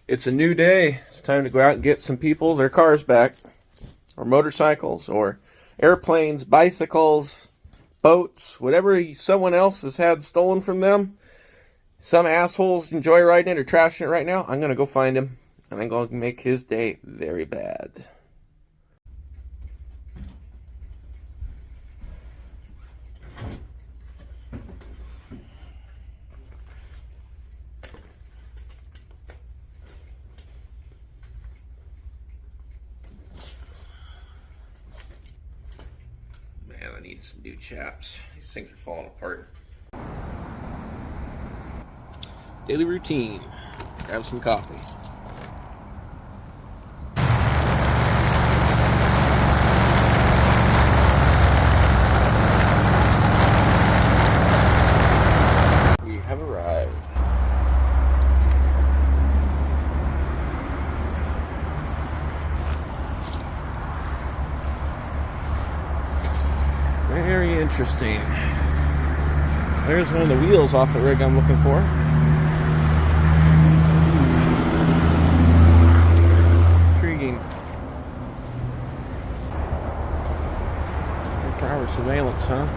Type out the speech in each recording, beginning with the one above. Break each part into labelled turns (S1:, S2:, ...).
S1: It's a new day. It's time to go out and get some people their cars back, or motorcycles, or airplanes, bicycles, boats, whatever someone else has had stolen from them. Some assholes enjoy riding it or trashing it right now. I'm going to go find him, and I'm going to make his day very bad. Man, I need some new chaps. These things are falling apart. Daily routine. Grab some coffee. We have arrived. Very interesting. There's one of the wheels off the rig I'm looking for. Intriguing. 24-hour surveillance, huh?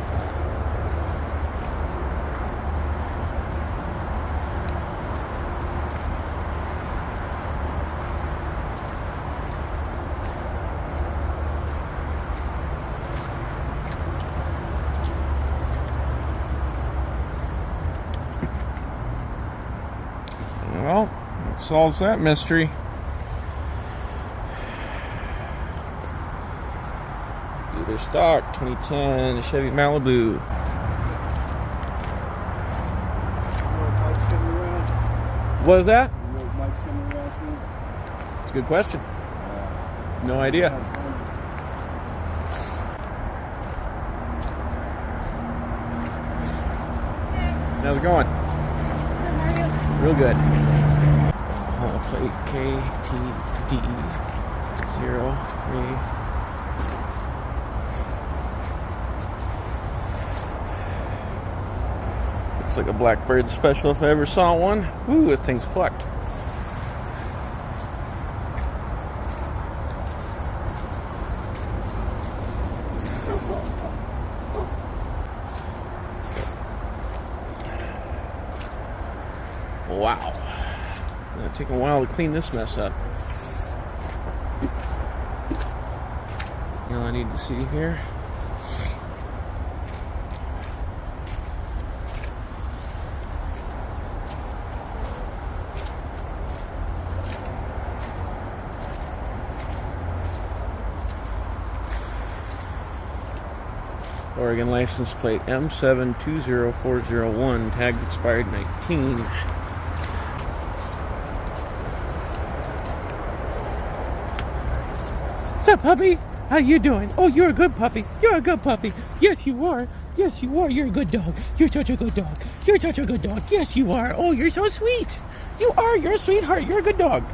S1: Well, that solves that mystery. Dealer stock, 2010 Chevy Malibu.
S2: Mike's coming around.
S1: What is that?
S2: Mike's coming around soon.
S1: It's a good question. No idea. How's it going? Real good. Plate KTD03. Looks like a Blackbird special if I ever saw one. Ooh, that thing's fucked. Wow. It's gonna take a while to clean this mess up. All I need to see here. Oregon license plate M720401, tag expired 19. What's up, puppy? How you doing? Oh, you're a good puppy. You're a good puppy. Yes, you are. Yes, you are. You're a good dog. You're such a good dog. You're such a good dog. Yes, you are. Oh, you're so sweet. You are. You're a sweetheart. You're a good dog.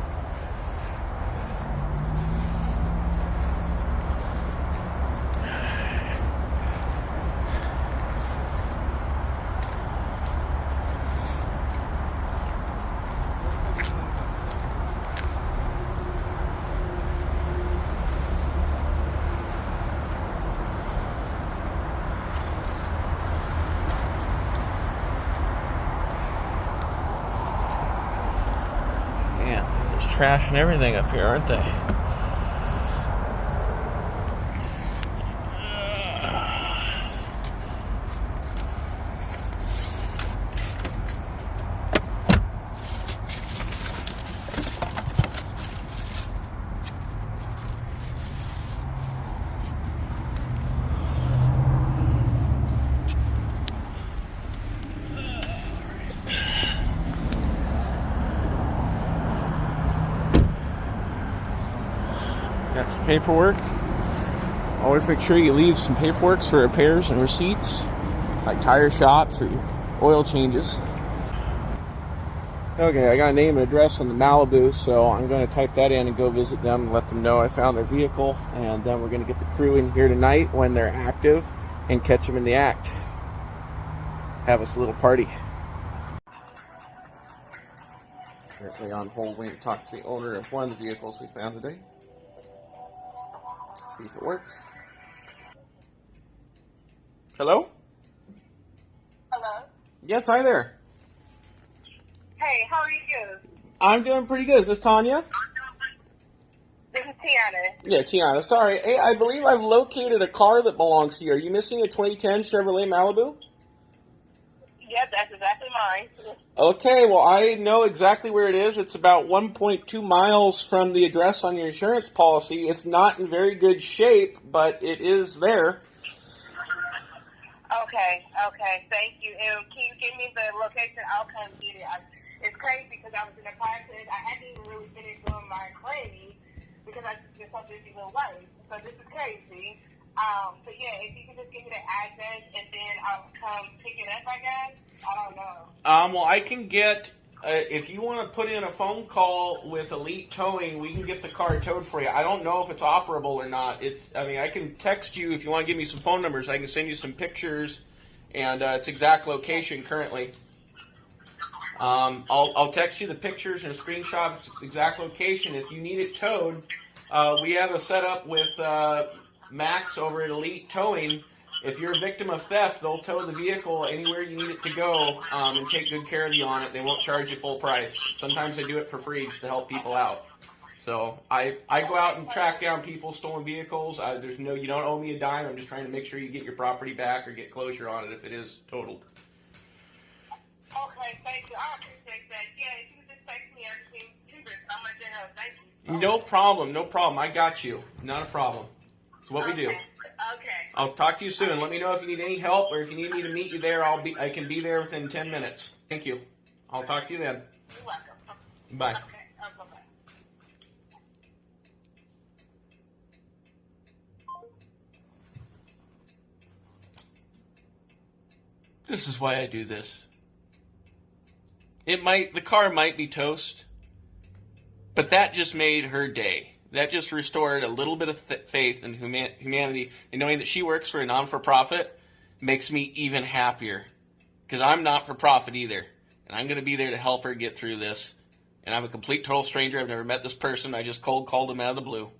S1: Trash and everything up here, aren't they? Got some paperwork. Always make sure you leave some paperwork for repairs and receipts, like tire shops or oil changes. Okay, I got a name and address on the Malibu, so I'm going to type that in and go visit them and let them know I found their vehicle, and then we're going to get the crew in here tonight when they're active and catch them in the act. Have us a little party. Currently on hold, waiting to talk to the owner of one of the vehicles we found today. See if it works. Hello?
S3: Hello?
S1: Yes, hi there.
S3: Hey, how are you?
S1: I'm doing pretty good. Is this Tanya?
S3: This is Tiana.
S1: Yeah, Tiana. Sorry. Hey, I believe I've located a car that belongs to you. Are you missing a 2010 Chevrolet Malibu?
S3: Yep, that's exactly mine.
S1: Okay, well, I know exactly where it is. It's about 1.2 miles from the address on your insurance policy. It's not in very good shape, but it is there.
S3: Okay, thank you. And can you give me the location? I'll come get it. It's crazy because I was in a car accident. I hadn't even really finished doing my claim because I just did something even worse. So this is crazy. But yeah, if you could just give me the address and then I'll come pick it up, I guess. I don't know.
S1: Well, I can get, if you want to put in a phone call with Elite Towing, we can get the car towed for you. I don't know if it's operable or not. I can text you if you want to give me some phone numbers. I can send you some pictures and its exact location currently. I'll text you the pictures and a screenshot of its exact location. If you need it towed, we have a setup with Max over at Elite Towing. If you're a victim of theft, they'll tow the vehicle anywhere you need it to go and take good care of you on it. They won't charge you full price. Sometimes they do it for free just to help people out. So I go out and track down people stolen vehicles. You don't owe me a dime. I'm just trying to make sure you get your property back or get closure on it if it is totaled.
S3: Okay, thank you. I appreciate that. Yeah, if you could just text me everything too, how much it helps. Thank you.
S1: No problem. I got you. Not a problem. It's what we do.
S3: Okay.
S1: I'll talk to you soon. Let me know if you need any help or if you need me to meet you there. I can be there within 10 minutes. Thank you. I'll talk to you then.
S3: You're welcome.
S1: Bye.
S3: Okay. Bye-bye.
S1: This is why I do this. The car might be toast, but that just made her day. That just restored a little bit of faith in humanity, and knowing that she works for a non-for-profit makes me even happier, because I'm not for profit either, and I'm going to be there to help her get through this. And I'm a complete total stranger. I've never met this person. I just cold called them out of the blue.